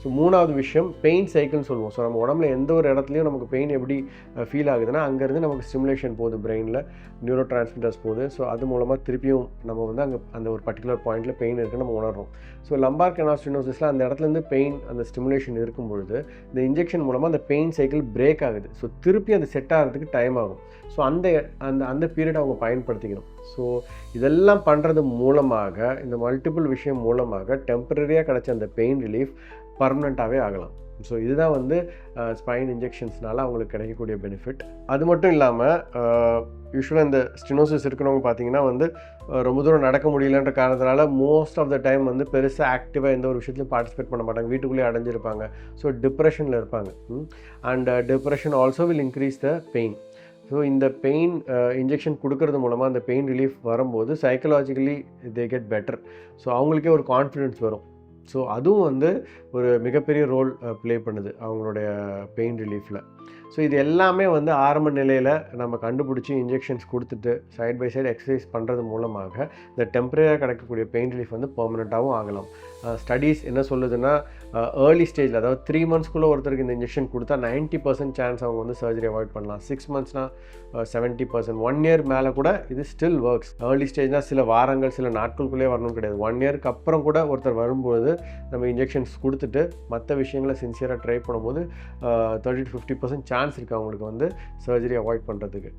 So மூணாவது விஷயம் pain சைக்கிள்னு சொல்லுவோம். ஸோ நம்ம உடம்புல எந்த ஒரு இடத்துலையும் நமக்கு பெயின் எப்படி ஃபீல் ஆகுதுன்னா அங்கேருந்து நமக்கு ஸ்டிமுலேஷன் போகுது, பிரெயினில் நியூரோ டிரான்ஸ்மிட்டர்ஸ் போகுது. ஸோ அது மூலமாக திருப்பியும் நம்ம வந்து அங்கே அந்த ஒரு பர்டிகுலர் பாயிண்ட்டில் பெயின் இருக்குன்னு நம்ம உணர்றோம். ஸோ லம்பார் கெனால் ஸ்டெனோசிஸில் அந்த இடத்துலேருந்து பெயின் அந்த ஸ்டிமுலேஷன் இருக்கும் பொழுது இந்த இன்ஜெக்ஷன் மூலமாக அந்த பெயின் சைக்கிள் பிரேக் ஆகுது. ஸோ திருப்பி அது செட் ஆகிறதுக்கு டைம் ஆகும். ஸோ அந்த அந்த அந்த பீரியட் அவங்க பயன்படுத்திக்கணும். ஸோ இதெல்லாம் பண்ணுறது மூலமாக, இந்த மல்டிபிள் விஷயம் மூலமாக டெம்பரரியாக கிடச்ச அந்த பெயின் ரிலீஃப் பர்மனெண்ட்டாகவே ஆகலாம். ஸோ இதுதான் வந்து ஸ்பைன் இன்ஜெக்ஷன்ஸ்னால அவங்களுக்கு கிடைக்கக்கூடிய பெனிஃபிட். அது மட்டும் இல்லாமல் யூஸ்வலாக இந்த ஸ்டெனோசிஸ் இருக்கிறவங்க பார்த்தீங்கன்னா வந்து ரொம்ப தூரம் நடக்க முடியலன்ற காரணத்தினால மோஸ்ட் ஆஃப் த டைம் வந்து பெருசாக ஆக்டிவாக எந்த ஒரு விஷயத்துலையும் பார்ட்டிசிபேட் பண்ண மாட்டாங்க, வீட்டுக்குள்ளேயே அடைஞ்சிருப்பாங்க. ஸோ டிப்ரெஷனில் இருப்பாங்க. And depression also will increase the pain. So இந்த பெயின் இன்ஜெக்ஷன் கொடுக்கறது மூலமாக அந்த பெயின் ரிலீஃப் வரும்போது psychologically they get better. So அவங்களுக்கே ஒரு கான்ஃபிடென்ஸ் வரும். ஸோ அதுவும் வந்து ஒரு மிகப்பெரிய ரோல் ப்ளே பண்ணுது அவங்களுடைய பெயின் ரிலீஃபில். ஸோ இது எல்லாமே வந்து ஆரம்ப நிலையில் நம்ம கண்டுபிடிச்சி இன்ஜெக்ஷன்ஸ் கொடுத்துட்டு சைட் பை சைடு எக்ஸசைஸ் பண்ணுறது மூலமாக இந்த டெம்பரரியாக கிடைக்கக்கூடிய பெயின் ரிலீஃப் வந்து பெர்மனெண்ட்டாகவும் ஆகலாம். ஸ்டடீஸ் என்ன சொல்லுதுன்னா ஏர்லி ஸ்டேஜில், அதாவது 3 monthsக்குள்ளே ஒருத்தருக்கு இந்த இன்ஜெக்ஷன் கொடுத்தா 90% சான்ஸ் அவங்க வந்து சர்ஜரி அவாய்ட் பண்ணலாம். 6 monthsனால் 70%, 1 year மேலே கூட இது ஸ்டில் ஒர்க்ஸ். ஏர்லி ஸ்டேஜ்னால் சில வாரங்கள் சில நாட்களுக்குள்ளே வரணும்னு கிடையாது. 1 yearக்கு அப்புறம் கூட ஒருத்தர் வரும்போது நம்ம இன்ஜெக்ஷன்ஸ் கொடுத்துட்டு மற்ற விஷயங்களை சின்சியராக ட்ரை பண்ணும்போது 30-50% சான்ஸ் இருக்குது அவங்களுக்கு வந்து சர்ஜரி அவாய்ட் பண்ணுறதுக்கு.